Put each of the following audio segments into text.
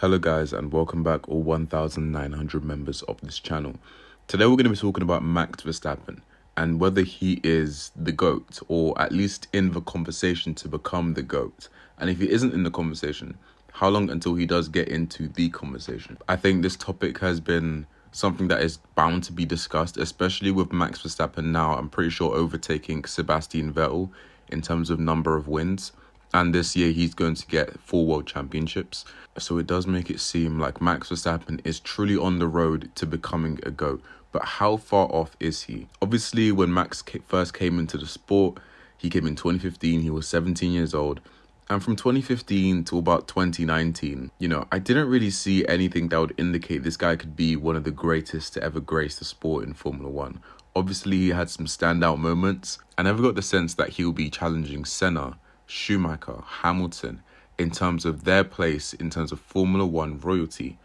Hello guys, and welcome back all 1,900 members of this channel. Today we're going to be talking about Max Verstappen and whether he is the GOAT, or at least in the conversation to become the GOAT. And if he isn't in the conversation, how long until he does get into the conversation? I think this topic has been something that is bound to be discussed, especially with Max Verstappen now, I'm pretty sure, overtaking Sebastian Vettel in terms of number of wins. And this year he's going to get 4 world championships. So it does make it seem like Max Verstappen is truly on the road to becoming a GOAT. But how far off is he? Obviously, when Max first came into the sport, he came in 2015, he was 17 years old. And from 2015 to about 2019, I didn't really see anything that would indicate this guy could be one of the greatest to ever grace the sport in Formula One. Obviously, he had some standout moments. I never got the sense that he'll be challenging Senna, Schumacher, Hamilton in terms of their place in terms of Formula One royalty.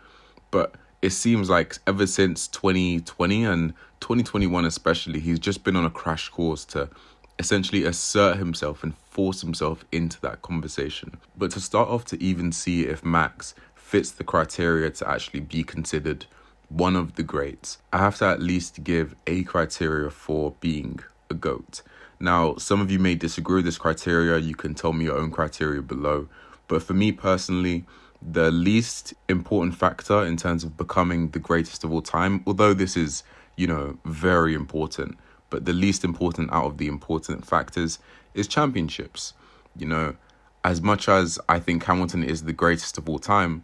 But it seems like ever since 2020 and 2021 especially, he's just been on a crash course to essentially assert himself and force himself into that conversation. But to start off, to even see if Max fits the criteria to actually be considered one of the greats, I have to at least give a criteria for being a GOAT. Now, some of you may disagree with this criteria. You can tell me your own criteria below. But for me personally, the least important factor in terms of becoming the greatest of all time, although this is, very important, but the least important out of the important factors is championships. As much as I think Hamilton is the greatest of all time,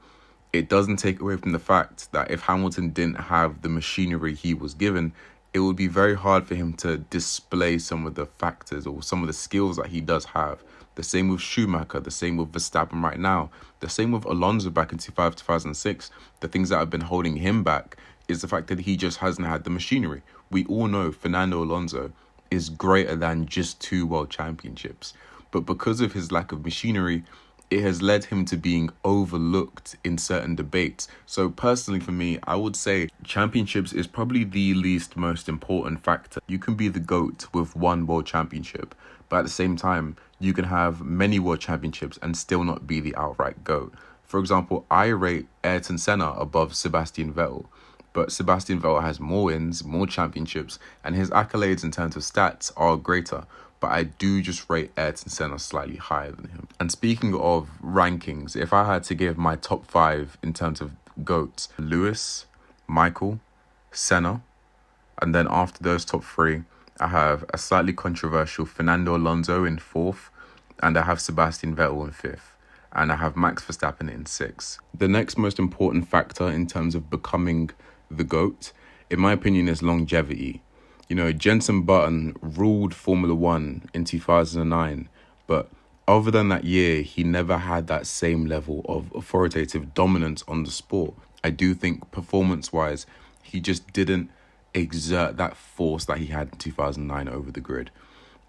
it doesn't take away from the fact that if Hamilton didn't have the machinery he was given, it would be very hard for him to display some of the factors or some of the skills that he does have. The same with Schumacher, the same with Verstappen right now, the same with Alonso back in 2006. The things that have been holding him back is the fact that he just hasn't had the machinery. We all know Fernando Alonso is greater than just 2 world championships. But because of his lack of machinery, it has led him to being overlooked in certain debates. So personally for me, I would say championships is probably the least most important factor. You can be the GOAT with 1 world championship, but at the same time, you can have many world championships and still not be the outright GOAT. For example, I rate Ayrton Senna above Sebastian Vettel, but Sebastian Vettel has more wins, more championships, and his accolades in terms of stats are greater. But I do just rate Ayrton Senna slightly higher than him. And speaking of rankings, if I had to give my top 5 in terms of GOATs, Lewis, Michael, Senna, and then after those top 3, I have a slightly controversial Fernando Alonso in 4th, and I have Sebastian Vettel in 5th, and I have Max Verstappen in 6th. The next most important factor in terms of becoming the GOAT, in my opinion, is longevity. Jenson Button ruled Formula One in 2009, but other than that year, he never had that same level of authoritative dominance on the sport. I do think performance-wise, he just didn't exert that force that he had in 2009 over the grid.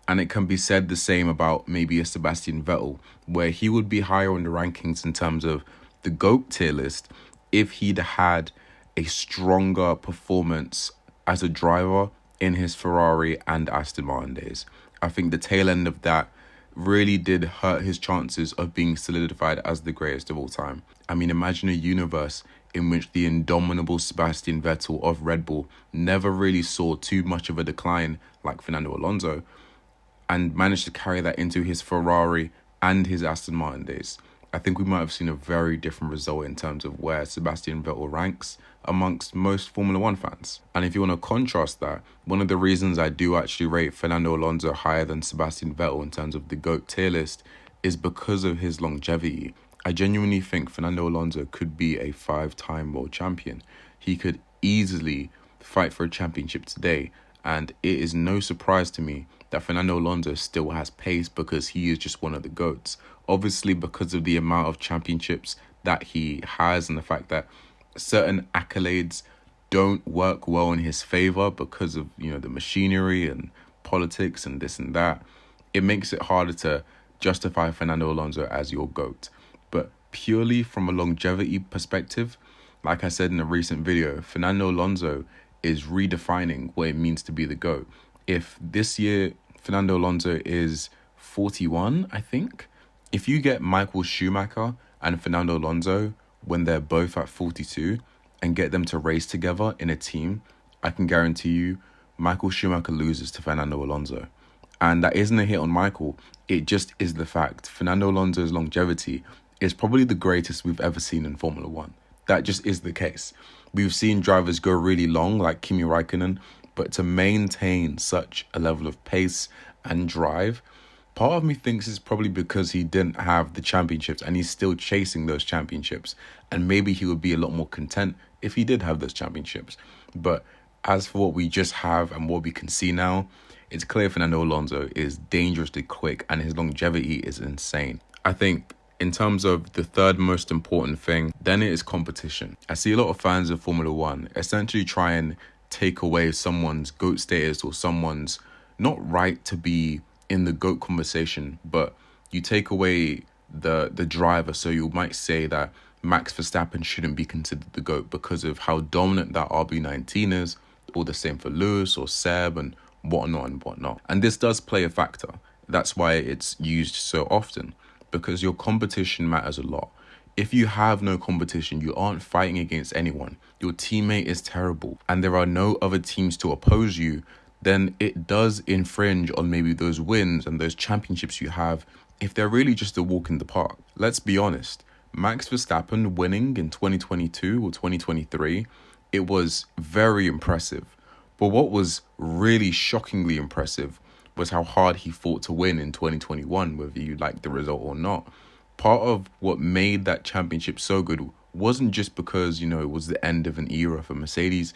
And it can be said the same about maybe a Sebastian Vettel, where he would be higher on the rankings in terms of the GOAT tier list if he'd had a stronger performance as a driver in his Ferrari and Aston Martin days. I think the tail end of that really did hurt his chances of being solidified as the greatest of all time. I mean, imagine a universe in which the indomitable Sebastian Vettel of Red Bull never really saw too much of a decline like Fernando Alonso, and managed to carry that into his Ferrari and his Aston Martin days. I think we might have seen a very different result in terms of where Sebastian Vettel ranks amongst most Formula One fans. And if you want to contrast that, one of the reasons I do actually rate Fernando Alonso higher than Sebastian Vettel in terms of the GOAT tier list is because of his longevity. I genuinely think Fernando Alonso could be a 5-time world champion. He could easily fight for a championship today, and it is no surprise to me that Fernando Alonso still has pace because he is just one of the GOATs. Obviously, because of the amount of championships that he has and the fact that certain accolades don't work well in his favor because of, the machinery and politics and this and that, it makes it harder to justify Fernando Alonso as your GOAT. But purely from a longevity perspective, like I said in a recent video, Fernando Alonso is redefining what it means to be the GOAT. If this year Fernando Alonso is 41, I think, if you get Michael Schumacher and Fernando Alonso when they're both at 42 and get them to race together in a team, I can guarantee you Michael Schumacher loses to Fernando Alonso. And that isn't a hit on Michael. It just is the fact. Fernando Alonso's longevity is probably the greatest we've ever seen in Formula One. That just is the case. We've seen drivers go really long, like Kimi Räikkönen, but to maintain such a level of pace and drive, part of me thinks it's probably because he didn't have the championships and he's still chasing those championships. And maybe he would be a lot more content if he did have those championships. But as for what we just have and what we can see now, it's clear Fernando Alonso is dangerously quick and his longevity is insane. I think in terms of the third most important thing, then it is competition. I see a lot of fans of Formula One essentially try and take away someone's GOAT status or someone's not right to be in the GOAT conversation, but you take away the driver. So you might say that Max Verstappen shouldn't be considered the GOAT because of how dominant that RB19 is, or the same for Lewis or Seb and whatnot. And this does play a factor. That's why it's used so often, because your competition matters a lot. If you have no competition, you aren't fighting against anyone, your teammate is terrible, and there are no other teams to oppose you, then it does infringe on maybe those wins and those championships you have if they're really just a walk in the park. Let's be honest, Max Verstappen winning in 2022 or 2023, it was very impressive. But what was really shockingly impressive was how hard he fought to win in 2021, whether you like the result or not. Part of what made that championship so good wasn't just because, it was the end of an era for Mercedes,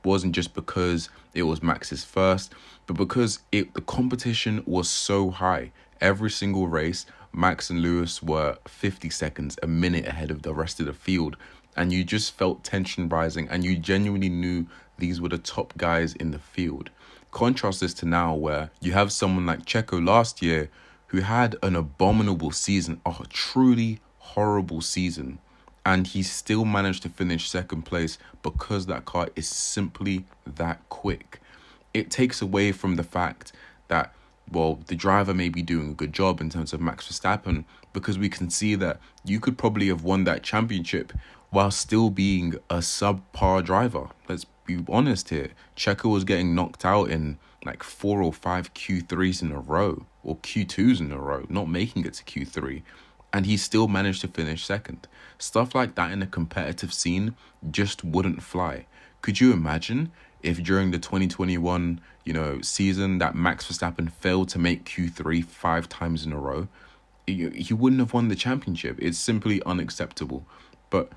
wasn't just because it was Max's first, but because the competition was so high. Every single race, Max and Lewis were 50 seconds, a minute ahead of the rest of the field. And you just felt tension rising and you genuinely knew these were the top guys in the field. Contrast this to now where you have someone like Checo last year who had an abominable season, a truly horrible season. And he still managed to finish second place because that car is simply that quick. It takes away from the fact that, the driver may be doing a good job in terms of Max Verstappen, because we can see that you could probably have won that championship while still being a subpar driver. Let's be honest here. Checo was getting knocked out in like 4 or 5 Q3s in a row, or Q2s in a row, not making it to Q3. And he still managed to finish second. Stuff like that in a competitive scene just wouldn't fly. Could you imagine if during the 2021, season that Max Verstappen failed to make Q3 5 times in a row? He wouldn't have won the championship. It's simply unacceptable. But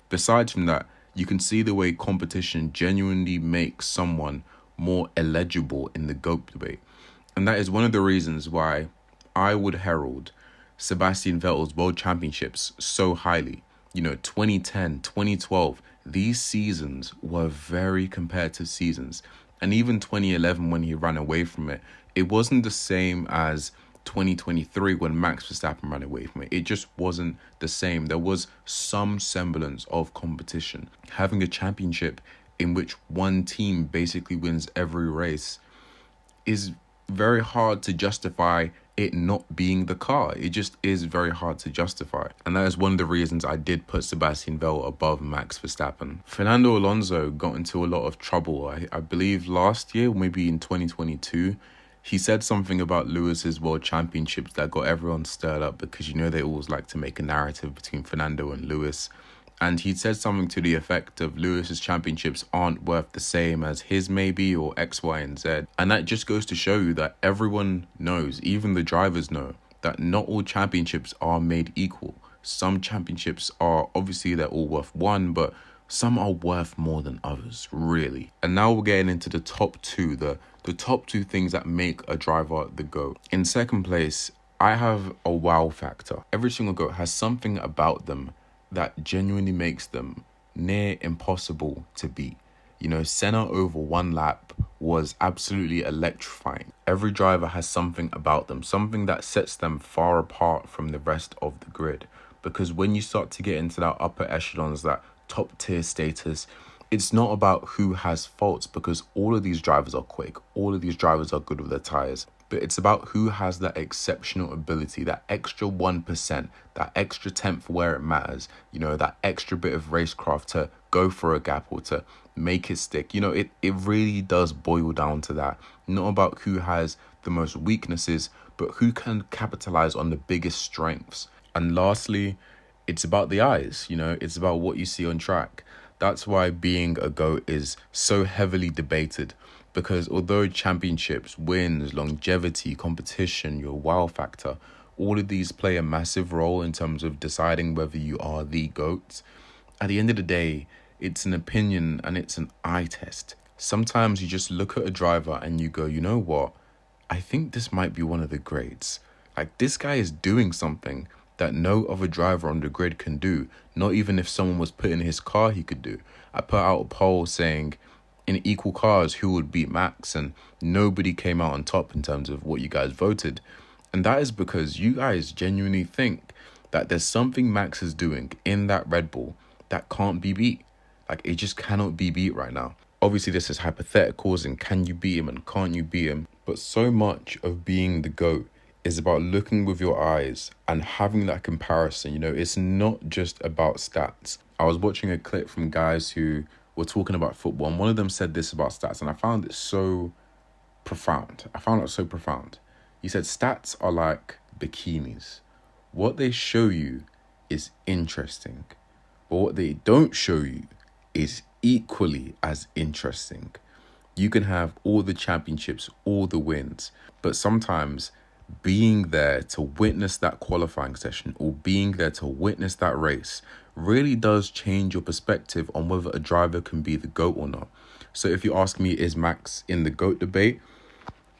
besides from that, you can see the way competition genuinely makes someone more eligible in the GOAT debate. And that is one of the reasons why I would herald Sebastian Vettel's world championships so highly. 2010, 2012, these seasons were very competitive seasons. And even 2011, when he ran away from it, it wasn't the same as 2023 when Max Verstappen ran away from it. It just wasn't the same. There was some semblance of competition. Having a championship in which one team basically wins every race is very hard to justify it not being the car. It just is very hard to justify. And that is one of the reasons I did put Sebastian Vettel above Max Verstappen. Fernando Alonso got into a lot of trouble, I believe last year, maybe in 2022. He said something about Lewis's world championships that got everyone stirred up because they always like to make a narrative between Fernando and Lewis. And he said something to the effect of Lewis's championships aren't worth the same as his maybe, or X, Y, and Z. And that just goes to show you that everyone knows, even the drivers know, that not all championships are made equal. Some championships are, obviously they're all worth one, but some are worth more than others, really. And now we're getting into the top two, the top two things that make a driver the GOAT. In second place, I have a wow factor. Every single GOAT has something about them that genuinely makes them near impossible to beat. Senna over one lap was absolutely electrifying. Every driver has something about them, something that sets them far apart from the rest of the grid. Because when you start to get into that upper echelons, that top tier status, it's not about who has faults, because all of these drivers are quick. All of these drivers are good with their tires. but it's about who has that exceptional ability, that extra 1%, that extra tenth where it matters, that extra bit of racecraft to go for a gap or to make it stick. It really does boil down to that. Not about who has the most weaknesses, but who can capitalize on the biggest strengths. And lastly, it's about the eyes, it's about what you see on track. That's why being a GOAT is so heavily debated, because although championships, wins, longevity, competition, your wow factor, all of these play a massive role in terms of deciding whether you are the GOAT, at the end of the day, it's an opinion and it's an eye test. Sometimes you just look at a driver and you go, you know what? I think this might be one of the greats. Like, this guy is doing something that no other driver on the grid can do. Not even if someone was put in his car, he could do. I put out a poll saying, in equal cars, who would beat Max? And nobody came out on top in terms of what you guys voted. And that is because you guys genuinely think that there's something Max is doing in that Red Bull that can't be beat. Like, it just cannot be beat right now. Obviously, this is hypotheticals and can you beat him and can't you beat him? But so much of being the GOAT is about looking with your eyes and having that comparison. It's not just about stats. I was watching a clip from guys who were talking about football, and one of them said this about stats, and I found it so profound. He said stats are like bikinis. What they show you is interesting, but what they don't show you is equally as interesting. You can have all the championships, all the wins, but sometimes being there to witness that qualifying session or being there to witness that race really does change your perspective on whether a driver can be the GOAT or not. So if you ask me, is Max in the GOAT debate?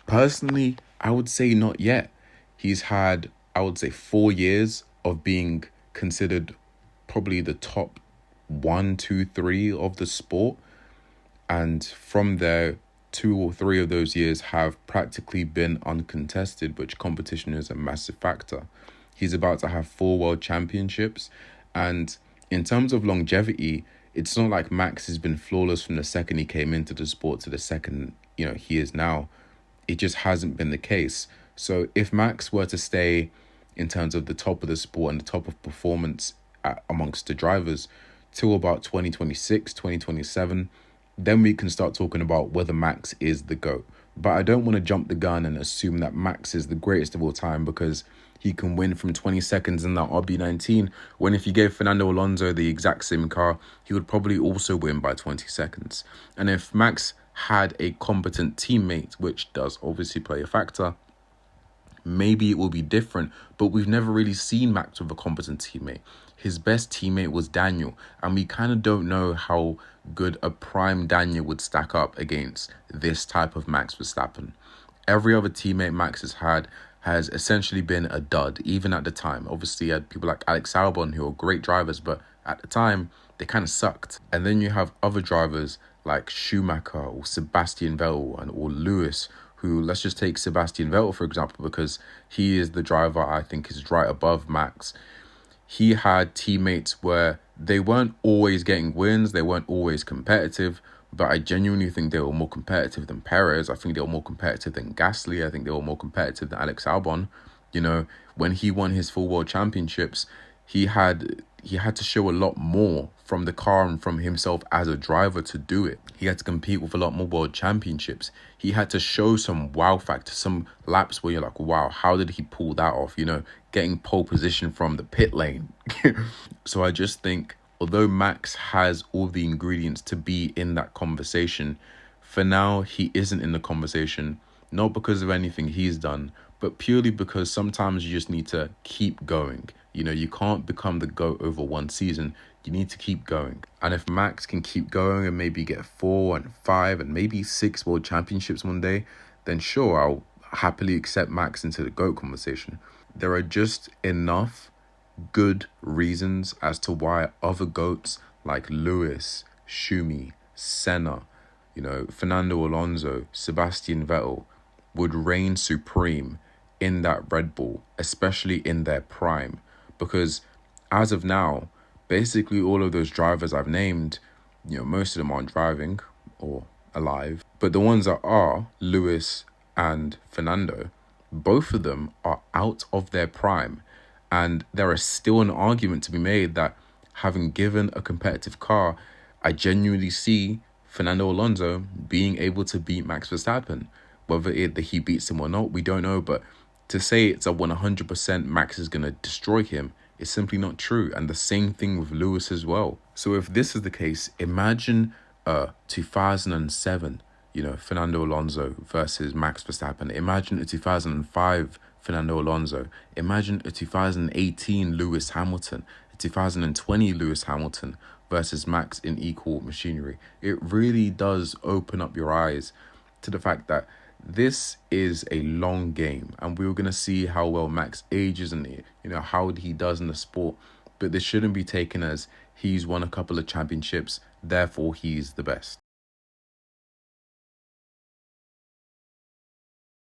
Personally, I would say not yet. He's had, I would say, 4 years of being considered probably the top 1, 2, 3 of the sport. And from there, 2 or 3 of those years have practically been uncontested, which competition is a massive factor. He's about to have 4 world championships. And in terms of longevity, it's not like Max has been flawless from the second he came into the sport to the second, he is now. It just hasn't been the case. So if Max were to stay in terms of the top of the sport and the top of performance amongst the drivers till about 2026, 2027, then we can start talking about whether Max is the GOAT. But I don't want to jump the gun and assume that Max is the greatest of all time because he can win from 20 seconds in that RB19, when if you gave Fernando Alonso the exact same car, he would probably also win by 20 seconds. And if Max had a competent teammate, which does obviously play a factor, maybe it will be different, but we've never really seen Max with a competent teammate. His best teammate was Daniel, and we kind of don't know how good a prime Daniel would stack up against this type of Max Verstappen. Every other teammate Max has had has essentially been a dud, even at the time. Obviously, you had people like Alex Albon who are great drivers, but at the time, they kind of sucked. And then you have other drivers like Schumacher or Sebastian Vettel or Lewis, who, let's just take Sebastian Vettel, for example, because he is the driver I think is right above Max. He had teammates where they weren't always getting wins, they weren't always competitive, but I genuinely think they were more competitive than Perez. I think they were more competitive than Gasly. I think they were more competitive than Alex Albon. When he won his 4 world championships, he had to show a lot more from the car and from himself as a driver to do it. He had to compete with a lot more world championships. He had to show some wow factor, some laps where you're like, wow, how did he pull that off? Getting pole position from the pit lane. So I just think, although Max has all the ingredients to be in that conversation, for now, he isn't in the conversation, not because of anything he's done, but purely because sometimes you just need to keep going. You can't become the GOAT over one season. You need to keep going. And if Max can keep going and maybe get 4 and 5 and maybe 6 world championships one day, then sure, I'll happily accept Max into the GOAT conversation. There are just enough good reasons as to why other GOATs like Lewis, Schumi, Senna, Fernando Alonso, Sebastian Vettel would reign supreme in that Red Bull, especially in their prime. Because as of now, basically all of those drivers I've named, most of them aren't driving or alive. But the ones that are, Lewis and Fernando, both of them are out of their prime. And there is still an argument to be made that having given a competitive car, I genuinely see Fernando Alonso being able to beat Max Verstappen. Whether he beats him or not, we don't know. But to say it's a 100% Max is going to destroy him is simply not true. And the same thing with Lewis as well. So if this is the case, imagine 2007, Fernando Alonso versus Max Verstappen. Imagine a 2005 Fernando Alonso. Imagine a 2018 Lewis Hamilton, a 2020 Lewis Hamilton versus Max in equal machinery. It really does open up your eyes to the fact that this is a long game, and we're going to see how well Max ages and how he does in the sport. But this shouldn't be taken as he's won a couple of championships, therefore he's the best.